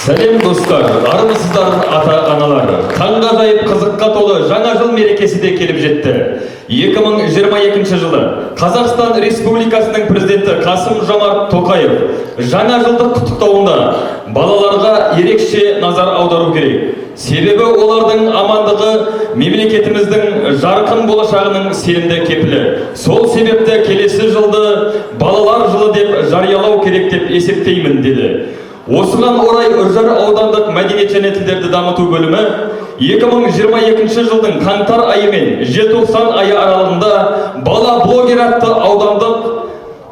Сәлем достар, армысыздар ата-аналар. Таңғажайып қызыққа толы жаңа жыл мерекесі де келіп жетті. 2022 жылы Қазақстан Республикасының президенті Қасым-Жомарт Тоқаев жаңа жылдық құттықтауында балаларға ерекше назар аудару керек. Себебі олардың амандығы мемлекетіміздің жарқын болашағының сенімді кепілі. Сол себепті келесі жылды балалар жылы деп жариялау керек деп есептеймін деді. Осыған орай Үржар аудандық мәдениет және тілдерді дамыту бөлімі 2022 жылдың қаңтар айы мен желтоқсан айы аралығында бала блогер атты аудандық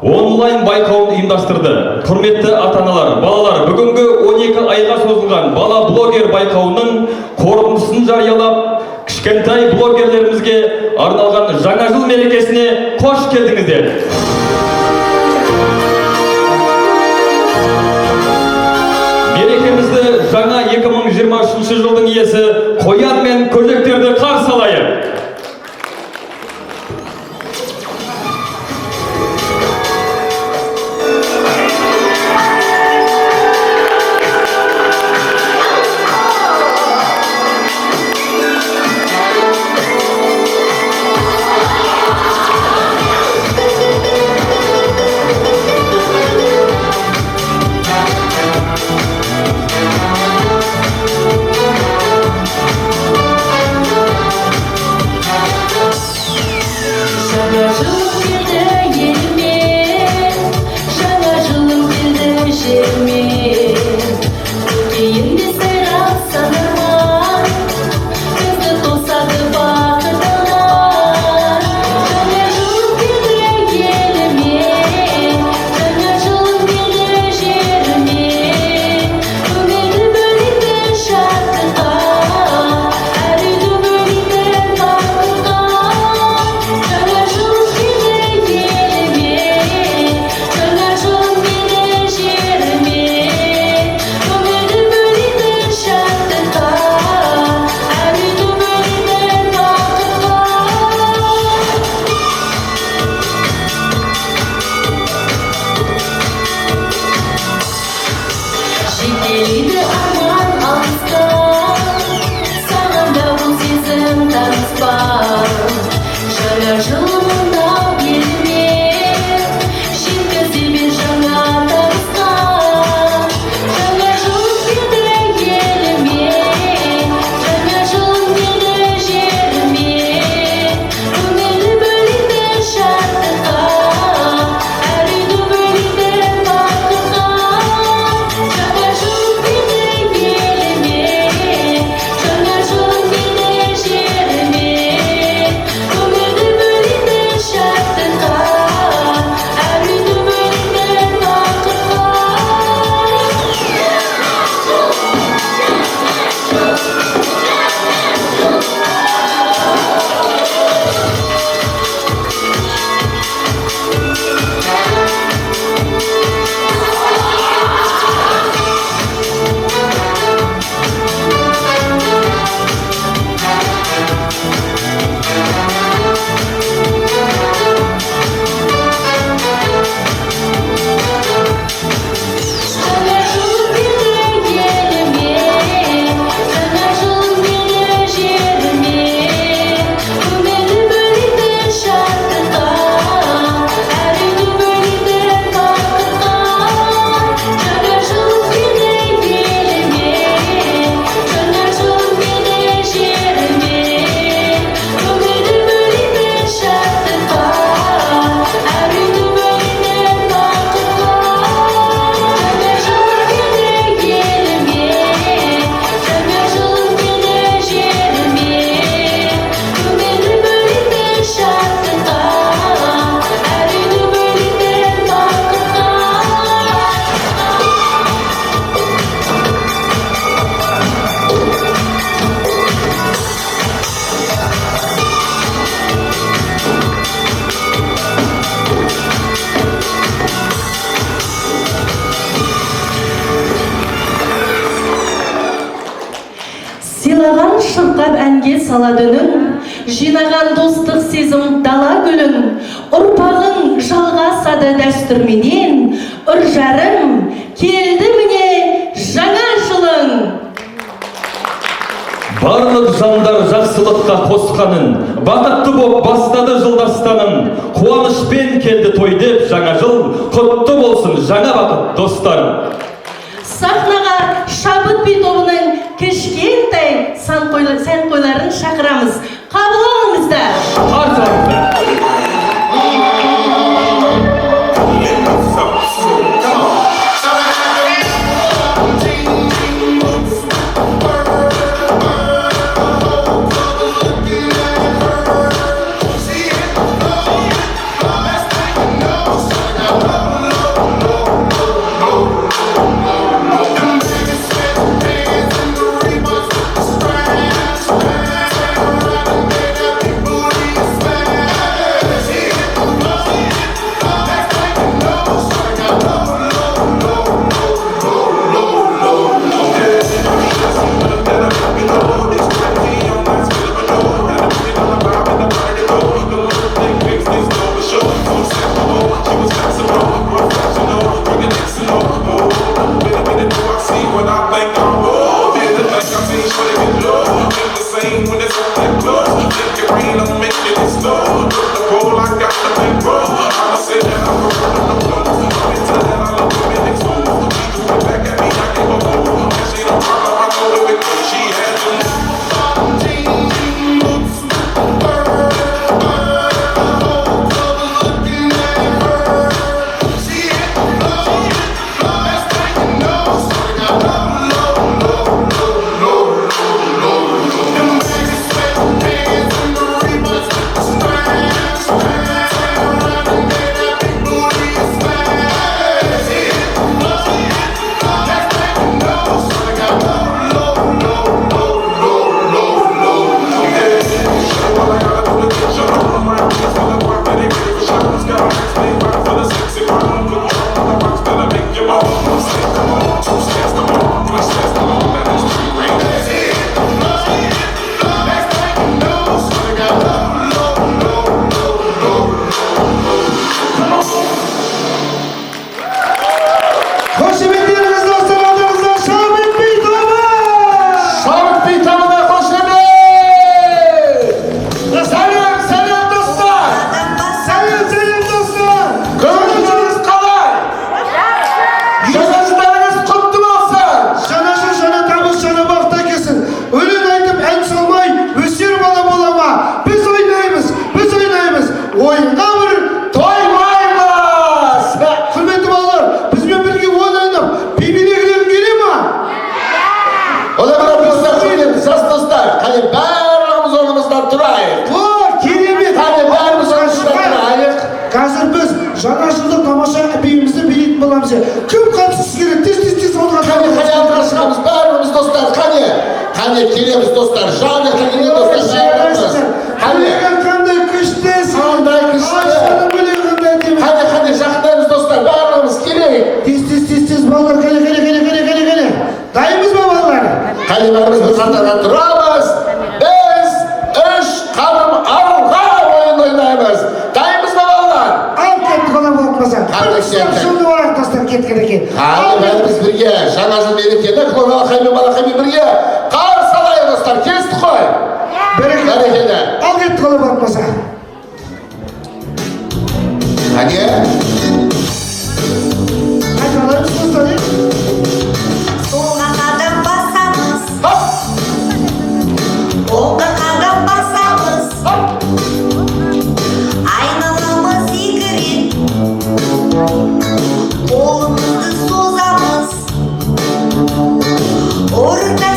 онлайн байқауын ұйымдастырды. Құрметті ата-аналар, балалар, бүгінгі 12 айға созылған бала блогер байқауының қорытындысын жариялап, кішкентай блогерлерімізге арналған жаңа жыл мерекесіне қош келдіңіздер. Мерекемізді жаңа 2023 жылдың иесі қоян мен көжектерді қарсы алайық. шырқап әнге саладының, жинаған достық сезім дала гүлің, ұрпағың жалғасады дәстүрменен, Үржарым келді міне жаңа жылы. Барлық жандар жақсылыққа қосқанын, бақытты боп бастады жылдастанын. Қуанышпен келді той деп жаңа жыл, құтты болсын жаңа бақыт достарым. Сахнаға шабыт би тобының кішкентай сән-қойларын шақырамыз. Қабыл алыңыздар. Қарсы алыңыздар. Кім қатысыз керек? Тез олға Қане алдыға шығамыз, бәріміз достар, қане келеміз достар, жаны келген достар. Қане қандай күштесіз, қандай күшті. Қане жақындаймыз достар, бәріміз келейік. Тез балалар, қане. Дайынбыз ба балалар? Қане бәріміз бір қатарға тұрамыз. Біз үш қадым алға ойын ойнаймыз. Дайынбыз ба балалар? Ал кетті қола болатмаса. Жылды орақ тастар кеткен екен. Қане бәріміз бірге, жаңа жыл мерекені Балақай мен бірге қарсы алайық достар, келістік қой. Бәрекелді. Ал кетті қола болатмаса. Қане? Қайталарымыз достар, Солға қадам басамыз, оңға қадам басамыз, айналамыз екірек, қолымызды созамыз, орта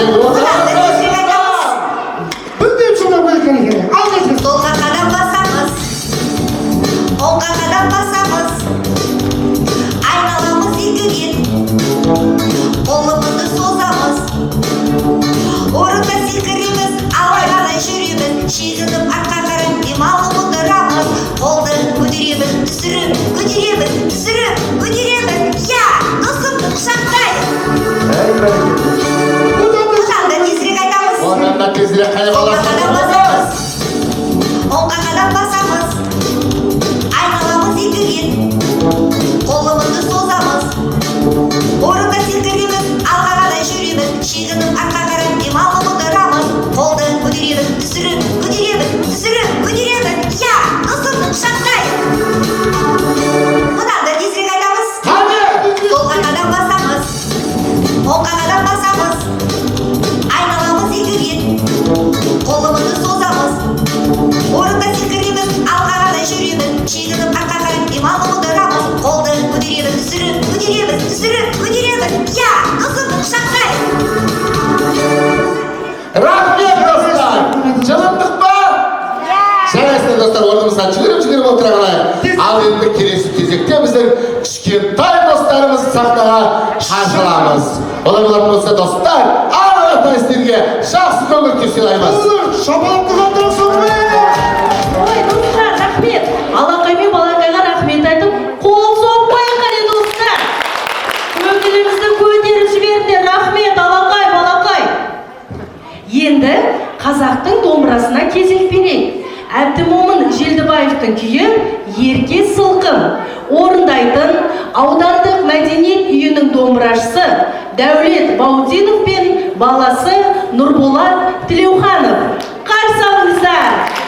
Бұдан да тезірек айтамыз. Бүндеп шулап келе. Ал кетсін. Солға қадам басамыз, оңға қадам басамыз, айналамыз екіге, қолымызды созамыз, орында секіреміз, алға қарай жүреміз, шегініп артқа қарай демалып отырамыз, қолды көтереміз, түсіріп көтереміз, түсіріп көтереміз, я, досымды құшақтайық. Бұдан да тезірек айтамыз. Одан да тезірек қане Солға қадам баласы. басамыз, оңға қадам басамыз, айналамыз екіге, қолымызды созамыз, орында секіреміз, алға қарай жүреміз, шегініп артқа қарай демалып отырамыз, қолды көтереміз, түсіріп көтереміз, я, досымды құшақтайық. Бұдан да тезірек айтамыз. Қане? Солға қадам басамыз, оңға қадам басамыз, айналамыз екіге, қолымызды созамыз, орында секіреміз, алға қарай жүреміз, шегініп артқа қарай демалып отырамыз, қолды көтереміз, түсіріп көтереміз, я, досымды құшақтайық. Рахмет достар. Жылындық ба? Жарайсыздар достар, орнымызға жүгіріп отыра қалайық. Ал енді келесі кезекте біздің кішкентай достарымыз сахнаға шақырамыз. Олай болатын болса достар, ары-қарай сіздерге жақсы көңіл күй сыйлаймыз. Шапалаққа қандырып соқпайды. Ой, достар, рахмет. Алақай мен балақайға рахмет айтып, қол соқпайық қане достар. Көңілімізді көтеріп жіберіңдер. Рахмет, алақай, балақай. Енді қазақтың домбырасына кезек берейік. Әбдімомын Желдібаевтың күйі «Ерке сылқым» орындайтын аудандық мәдениет үйінің домбырашысы Дәулет Баудинов пен баласы Нұрболат Тілеуханов. Қарсы алыңыздар.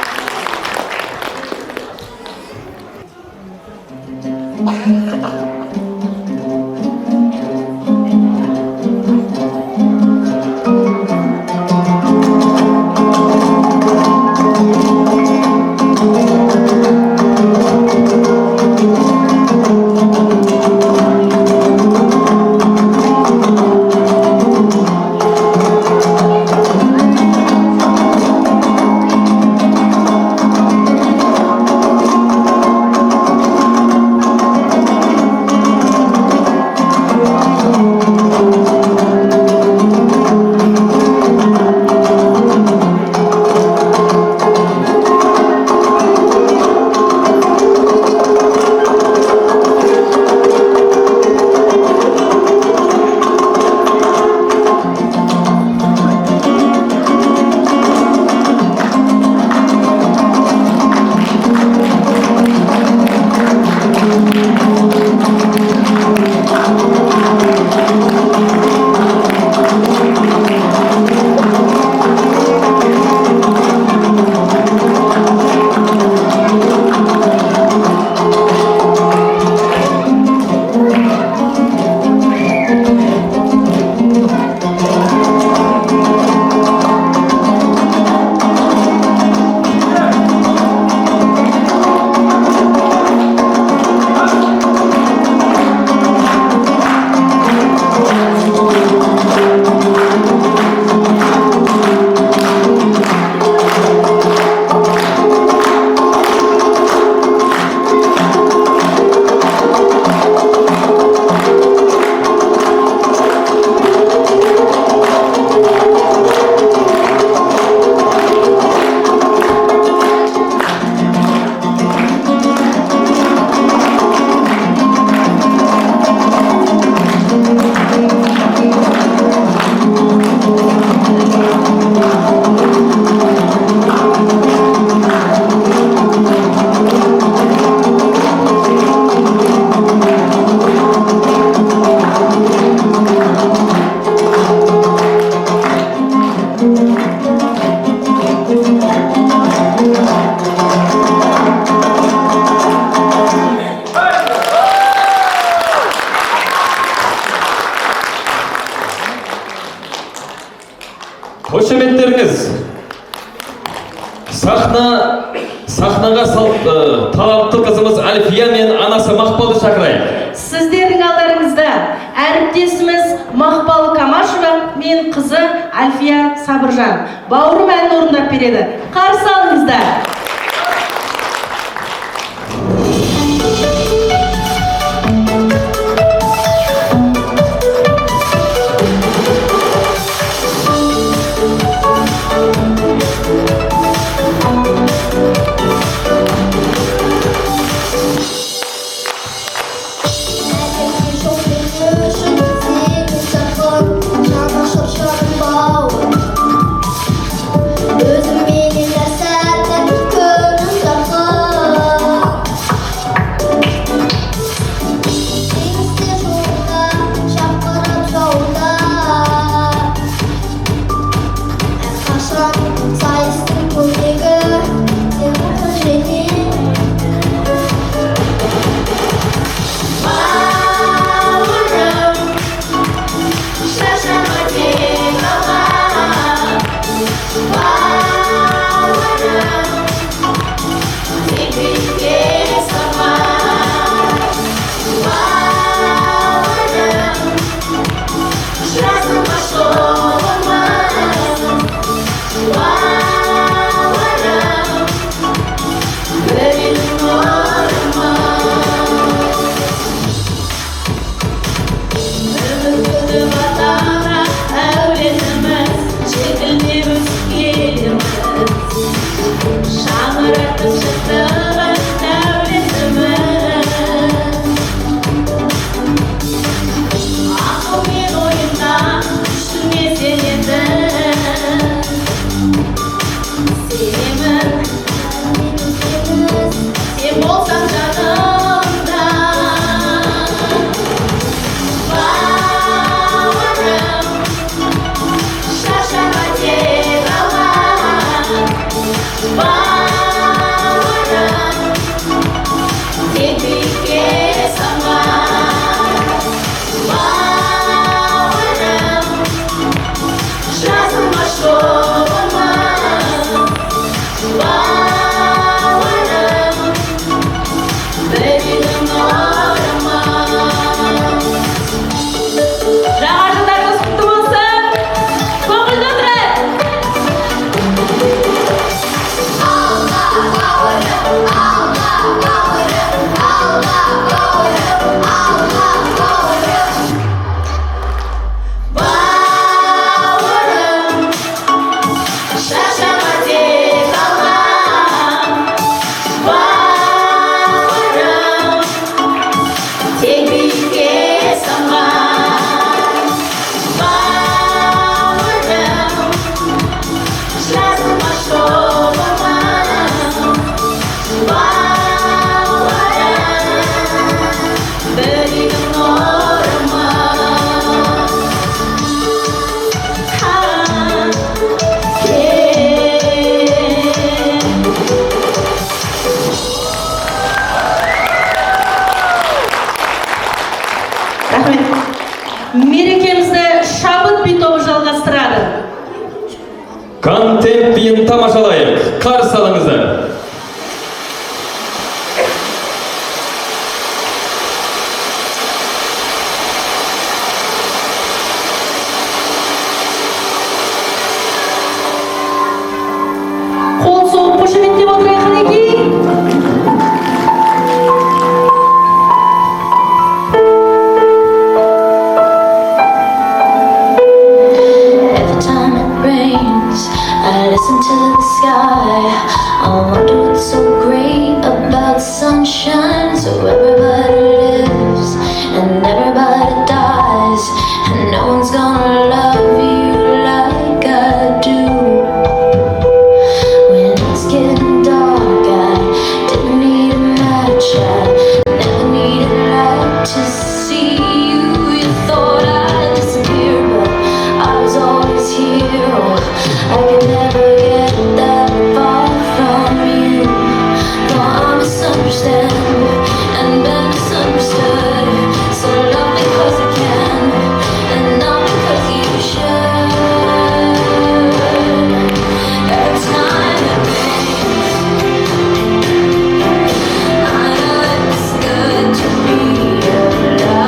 Қошеметтеріңіз. Сахнаға талапты қызымыз Альфия мен анасы Мақпалды шақырайық. Сіздердің алдарыңызда әріптесіміз Мақпал Камашева мен қызы Альфия Сабыржан. Бауырым әнін орындап береді. Қарсы алыңыздар. Мерекемізді шабыт би тобы жалғастырады. Контент биін тамашалайық. Қарсы алыңыздар. Қол соғып қошеметтеп отырайық қанекей. I listen to the sky. I wonder what's so great about sunshine. So everybody lives and everybody dies, and no one's gonna love you like I do. When it's getting dark, I didn't need a match. I never needed light to see you. You thought I'd disappear, but I was always here. I could never get that far from you. No, I'm misunderstood and been misunderstood. So love because I can and not because you should. It's kind of pain. I know it's good to be alive.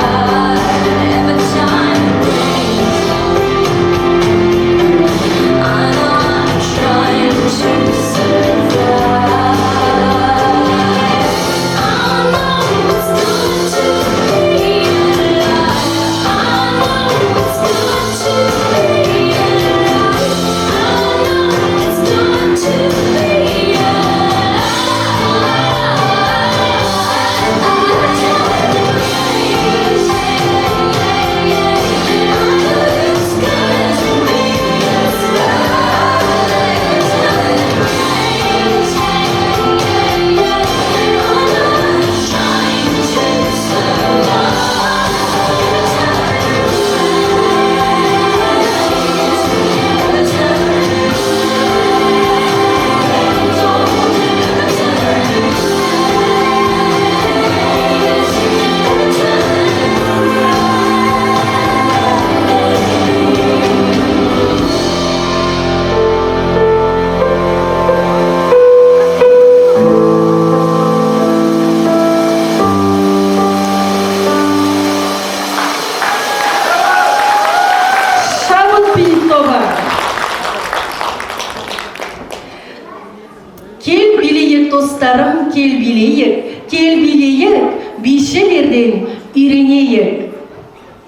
билейік, кел билейік, бишелерден үйренейік.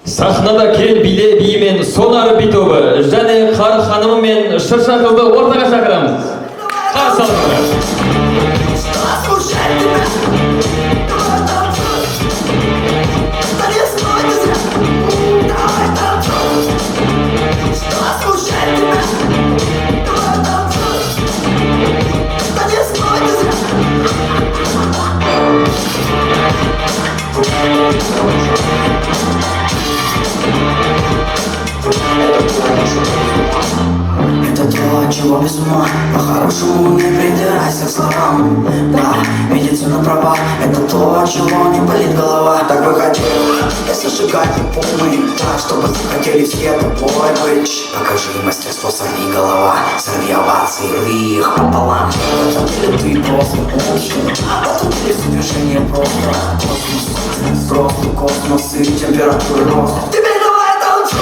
Сахнада кел биле биімен сонар би тобы және қар ханымы мен шырша қызды ортаға шақырамыз. Қарсы алыңыздар. Это то, от чего без ума. По-хорошему не придирайся к словам. Да, медицина права. Это то, от чего не болит голова. Так бы хотел я зажигать не полный. Так, чтобы захотели все тобой быть. Покажи мастерство, сорви голова. Сорви овации, рви их пополам. В этом деле ты просто мужчина. В этом деле все движение просто. Космос, взрослый космос и температура рост. Теперь давай танцуй.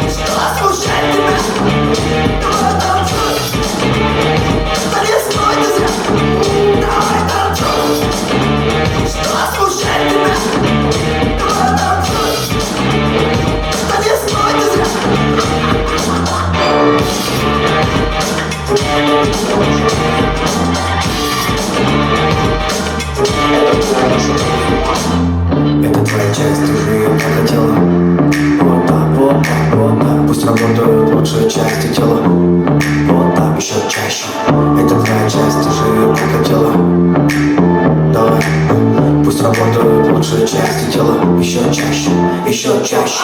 Что смущает тебя? Давай танцуй. Да не стой ты зря. Давай танцуй. Что смущает тебя? Давай танцуй. Да не стой ты зря. Это твоя часть, ты же ее захотела. Вот так, вот так, вот так. Пусть работают лучшие части тела. Вот так, еще чаще. Это твоя часть, ты же ее захотела. Давай. Пусть работают лучшие части тела. Еще чаще, еще чаще.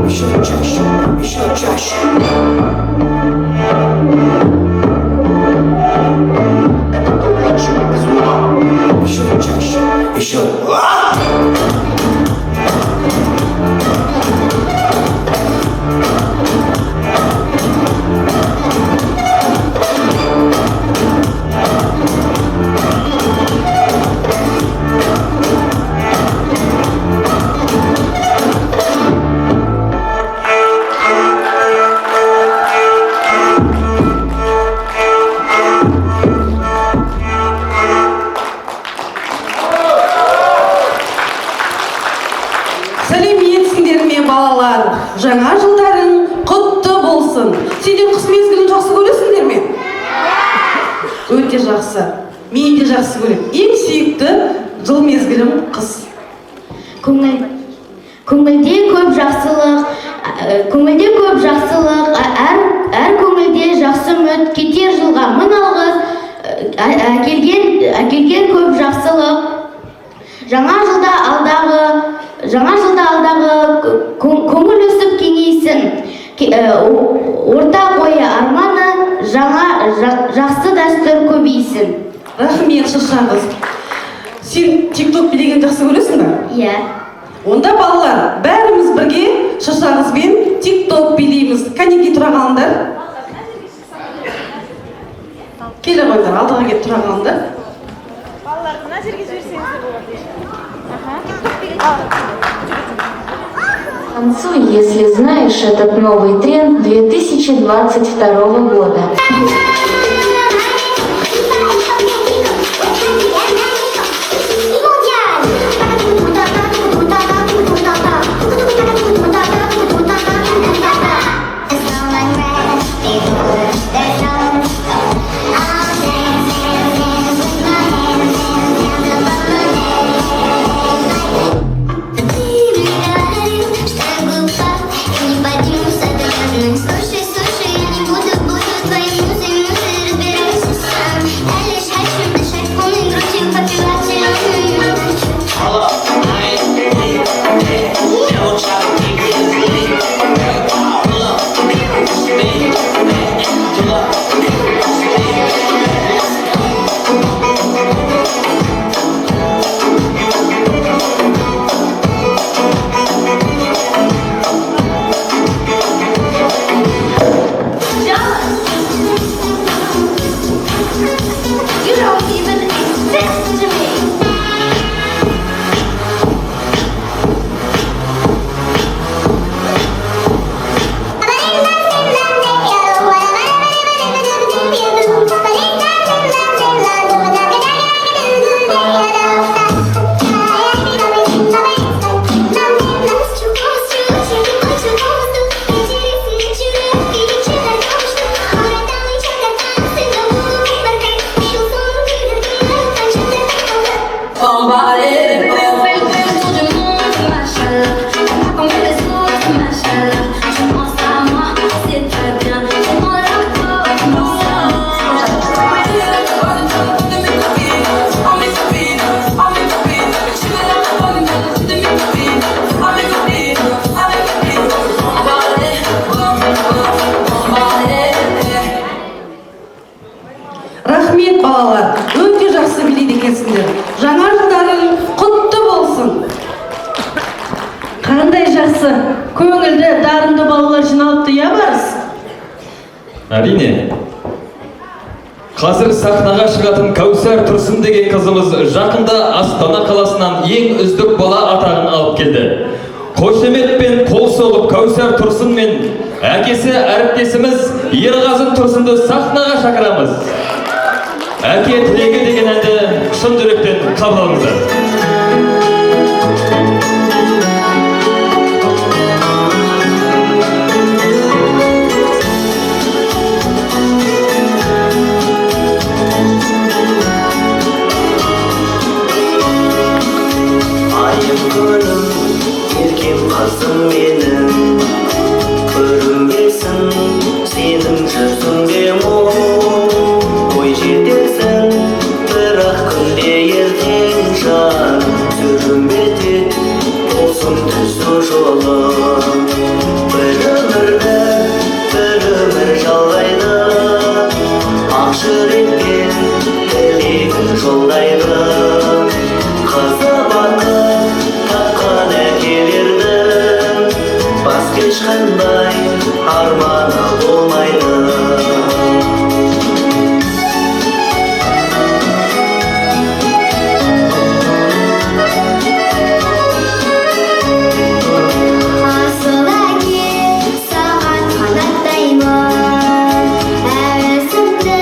Еще чаще, еще чаще. Еще чаще, еще. Сәлеметсіңдер ме балалар, жаңа жылдарың құтты болсын. Сендер қыс мезгілін жақсы көресіңдер ме? Өте жақсы. Мен де жақсы көрем. Ең сүйікті жыл мезгілім қыс. Көңілде көп жақсылық, әр көңілде жақсы үміт, кетер жылға мың алғыс, әкелген көп жақсылық. Жаңа жылда алдағы көңіл өсіп кеңейсін. Ортақ ойы арманы, жақсы дәстүр көбейсін. Рахмет, шырша қыз. Сен тик-ток билеген жақсы көресің бе? Иә. Онда балалар, бәріміз бірге шырша қызбен тик-ток билейміз. Кәнеки тұра қалыңдар. Келе қойдар, алдыға келіп тұра қалыңдар. Танцуй, если знаешь этот новый тренд 2022 года. Слушай, я не буду твоим музыкой. етсіңдер. Жаңа жылдарың құтты болсын. Қандай жақсы, көңілді, дарынды балалар жиналыпты, я барыс? Әрине. Қазір сахнаға шығатын Кәусар Тұрсын деген қызымыз жақында Астана қаласынан ең үздік бала атағын алып келді. Қошеметпен қол соғып Кәусар Тұрсын мен әкесі әріптесіміз Ерғазы Тұрсынды сахнаға шақырамыз. Әке тілегі деген әнді шын жүректен қабыл алыңыздар. Қызым менің көрінбесін сенің жүзіңде мұң ой жетерсің бірақ күнде ертең жан сүрінбете болсын түзу жолым бір өмір жалғайды ақ жүрекпен тілегін жолдайды қызы бақыт тапқан әкелерді басқа ешқандай арманы болмайды. Асыл әке саған қанаттаймын, әуесімді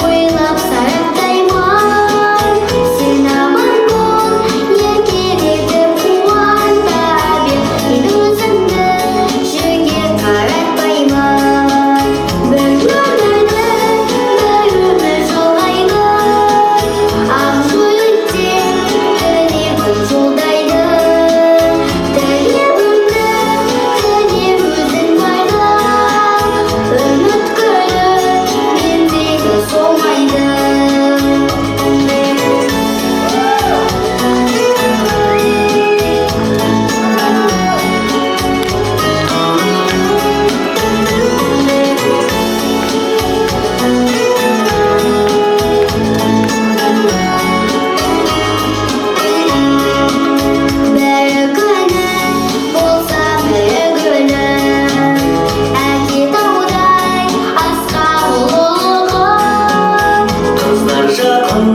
ойлап сараттаймын. Сен аман бол, еркелетіп қуанта бер, мен өзіңді жерге қаратпаймын. Бір өмір жолғайды, ақ жүректен тілегін жолдайды. Тілегімді өзің байлап, үміт гүлі мендегі солмайды. Бір күні болса бір күні әке таудай асқақ ұлығым. Қыздар жақын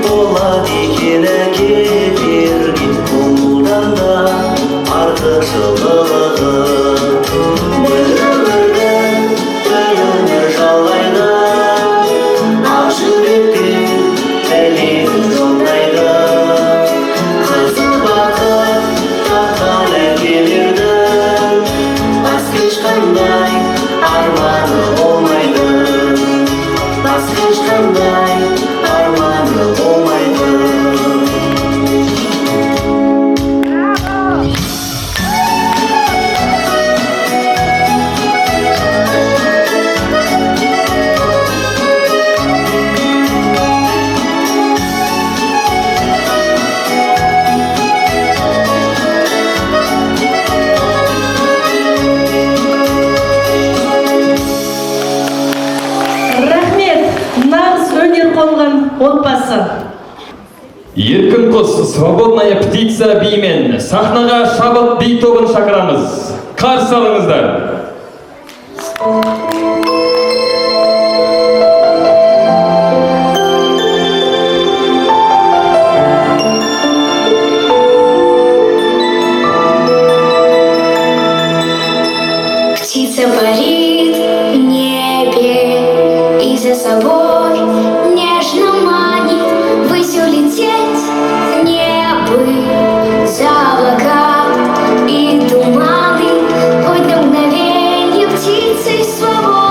болады екен әке берген қолдан да артық жылылығы. Бір өмір жалғайды, ақ жүрекпен тілегін жолдайды. Қызы бақыт тапқан әкелердің басқа ешқандай арманы болмайды. Басқа ешқандай арманы болмайды. Рахмет, нағыз өнер қонған отбасы. Еркін құс, свободная птица биімен сахнаға шабыт би тобын шақырамыз. Қарсы алыңыздар. Птица парит в небе и за собой нежно манит ввысь улететь в небо за облака и туманы, хоть на мгновенье птицей свободы.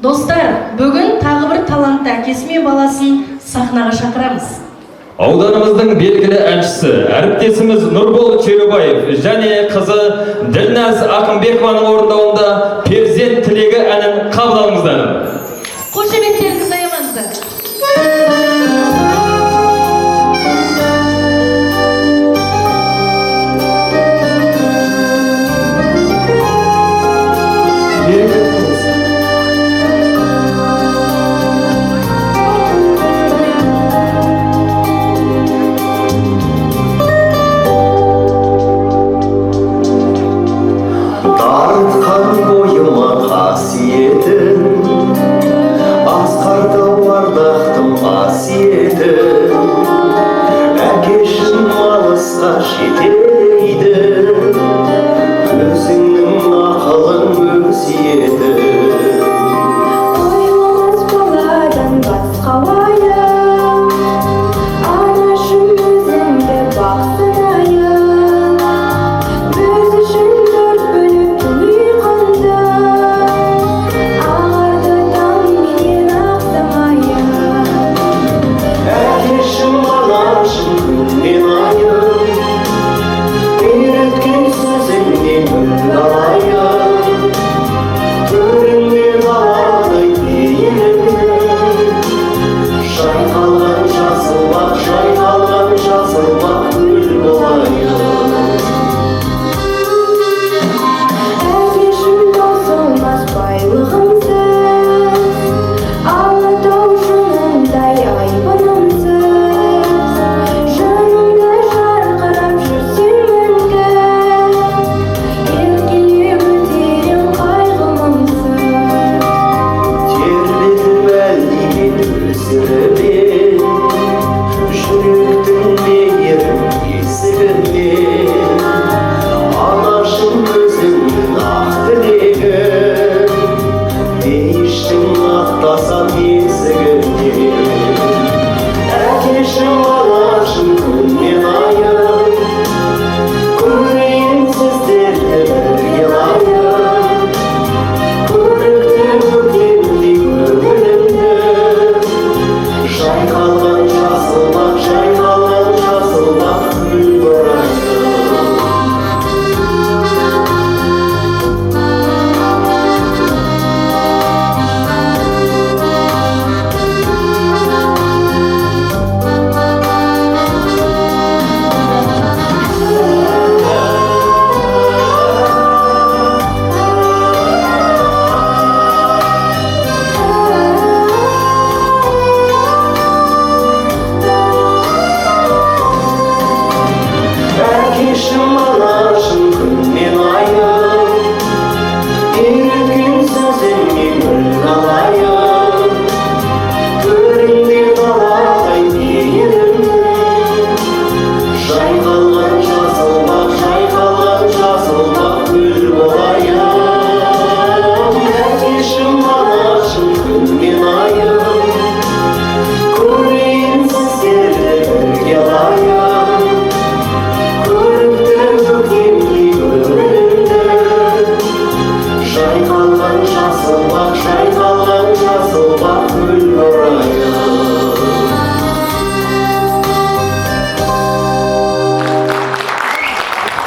Достар, бүгін тағы бір талантты әкесі мен баласын сахнаға шақырамыз. Ауданымыздың белгілі әншісі, әріптесіміз Нұрбол Черубаев және қызы Ділназ Ақымбекованың орындауында перзент тілегі әнін қабыл алыңыздар. Қошеметтеріңізді аямаңыздар. Darıtkan boyuma qasiyetin, asqarda vardaxtım asiyetin, әкешім алысқа жетелейді, өзіңнің ақылың өсиеті. Ойламас баладан басқа уайым, анашым өзіңді бақсынайын, біз үшін төрт бөлек дүние қанды, ағарды таң менен ақсамайын. Әкешім анашым күннен айым, үйреткен сөзіңнен үн алайын, төріңнен алады пейіліңнен, шайқалған жасылмақ гүл болайын. Әкешім таусылмас байлығымсыз, алатау шыңындай айбынымсыз, жанымда жарқырап жүрсең мәңгі, еркелеп өтерем қайғымсыз. Тербетіп әлдиген өсірімен, жүректің мейірім есігінен, анашым өзіңнің ақ тілегін, дейіштің аттасам есігінен. Әкешім анашым күннен айым, көрейін сіздерді біргелайын, көрікті көктемдей көңілімді, жайқалған жасылмақ гүл борайын. Әкешім анашым күннен айым, үйреткен сөзіңнен үн алайын, төріңнен алатай пейіліңнен, жайқалған жасылмақ гүл болайын. Әкешім анашым күннен айым, көрейін сіздерді біргелайын, көрікті көктемдей көңілімді, жайқалған жасылмақ гүл борайын.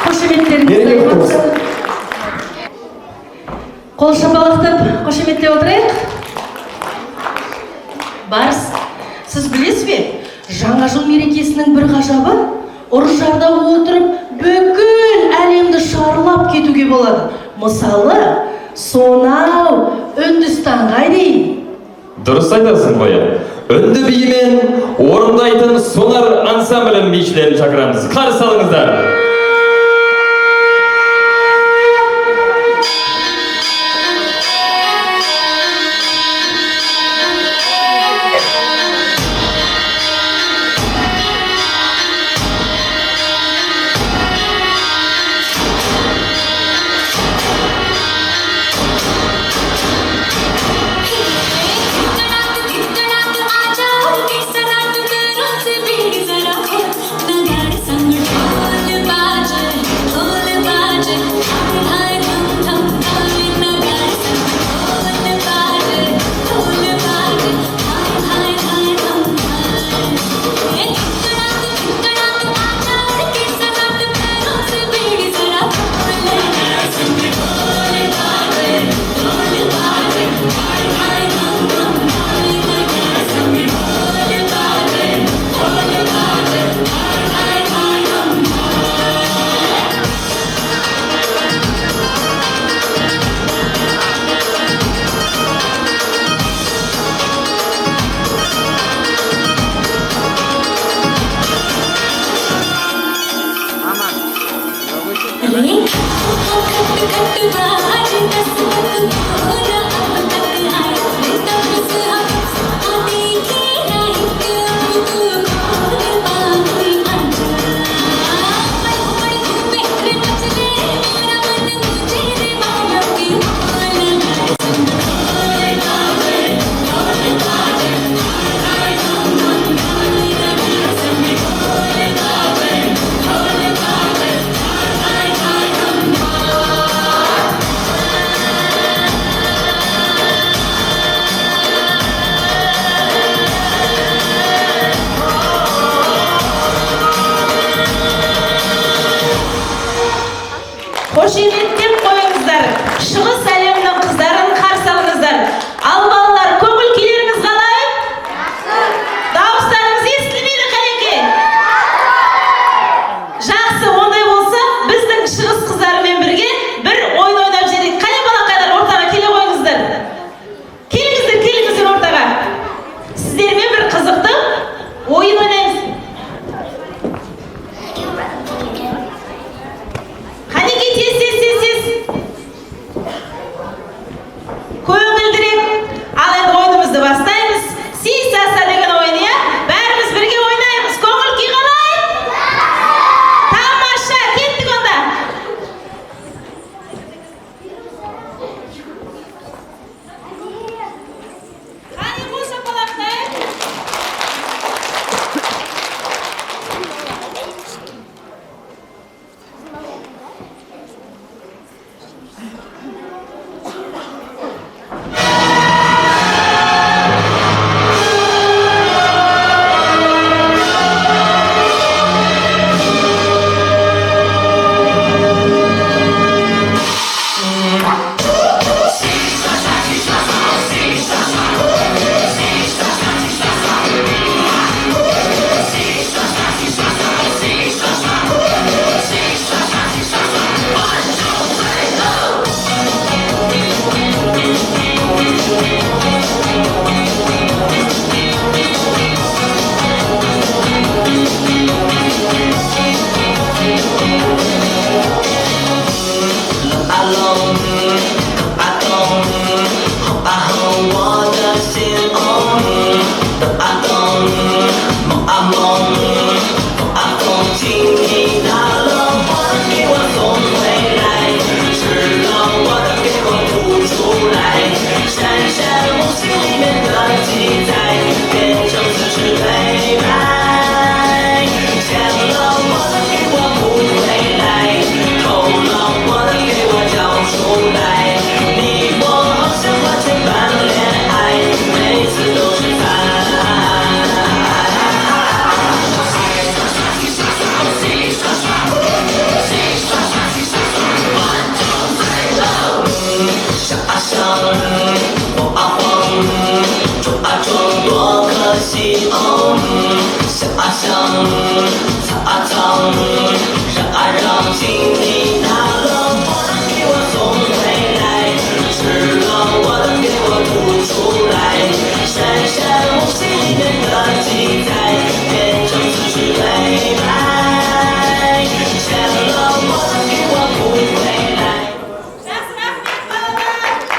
Қошеметтеріңізді аямаңыздар. Қол шапалақтап қошеметтеп отырайық. Барс, сіз білесіз бе, жаңа жыл мерекесінің бір ғажабы, ұржарда отырып бүкіл әлемді шарлап кетуге болады. Мысалы, сонау Үндістанға дейін. Дұрыс айтасың қоя. Үнді биімен орындайтын сонар ансамблінің бишілерін шақырамыз. Қарсы алыңыздар. आजा, көңілдірек. Ал енді ойынымызды бастаймыз. Сisa деген ойын, иә? Бәріміз бірге ойнаймыз. Көңіл күй қалай? Тамаша, кеттік онда. Қане болса балақтай.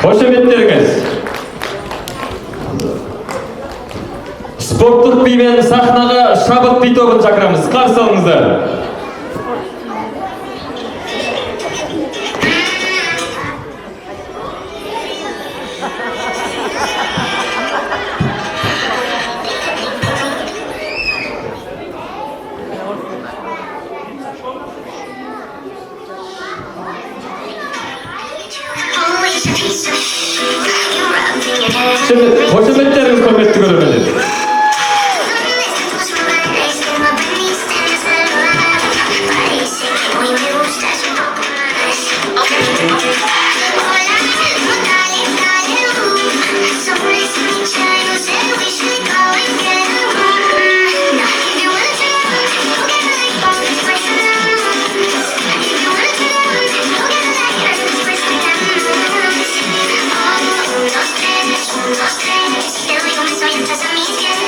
Қошеметтеріңіз. Спорттық бимен сахнаға шабыт би тобын шақырамыз. Қарсы алыңыздар. Şimdi қошеметтеріңіз құрметті көрермендер. Still, we don't miss what you doesn't mean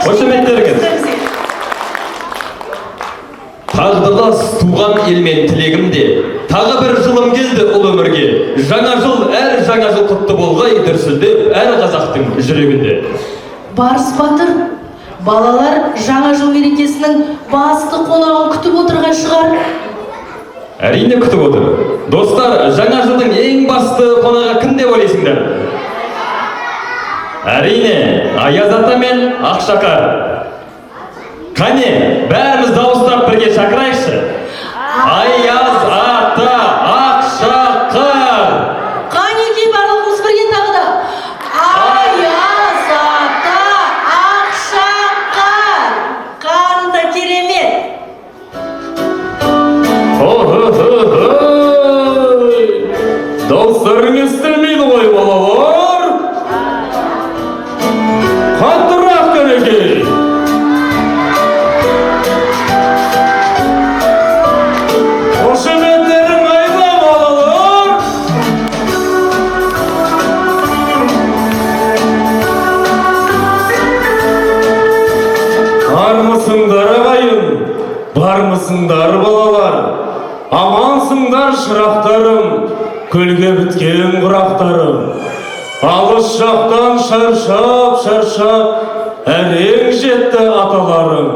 Қошеметтеріңіз. Тағдырлас туған елмен тілегімде, тағы бір жылым келді ұл өмірге. Жаңа жыл, әр жаңа жыл құтты болғай, дүрсілдеп әр қазақтың жүрегінде. Барыс батыр, балалар жаңа жыл мерекесінің басты қонағын күтіп отырған шығар. Әрине күтіп отыр. Достар, жаңа жылдың ең басты қонағы кім деп ойлайсыңдар? Әрине, Аяз ата мен Ақшақар. Қане, бәріміз дауыстап бірге шақырайықшы. Аяз ата, Ақшақар. Қанекей барлығымыз бірге тағы да. Аяз ата, Ақшақар. Қандай керемет. Дауыстарың естілмейді ғой, балалар. Қаттырақ кәнекей. Қошеметтерің қайда, балалар? Армысыңдар ағайын, бармысыңдар балалар? Амансыңдар шырақтарым, көлге біткен құрақтарым. Алыс жақтан шаршап, әрең жетті аталарым.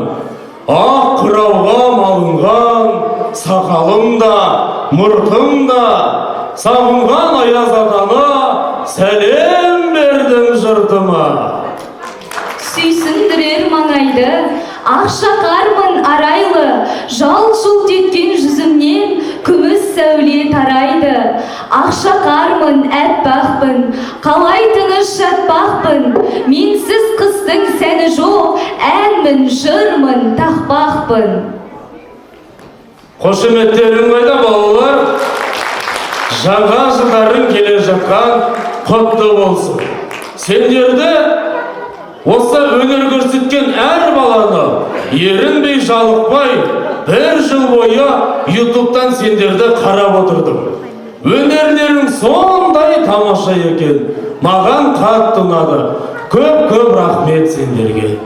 Ақ қырауға малынған, сақалым да, мұртым да, сағынған Аяз атана, сәлем бердім жұртыма. Сүйсіндірер маңайды, Ақшақармын арайлы, жал-жұлт еткен жүзімнен күміс сәуле тарайды. Ақшақармын, әппақпын, қалай тыныш жатпақпын, менсіз қыстың сәні жоқ, әнмін, жырмын, тақпақпын. Қошеметтерің қайда, балалар? Жаңа жылдарың келе жатқан құтты болсын. Сендерді осы өнер көрсеткен әр баланы ерінбей жалықпай, бір жыл бойы ютубтан сендерді қарап отырдым. Өнерлерің сондай тамаша екен. Маған қатты ұнады. Көп рахмет сендерге.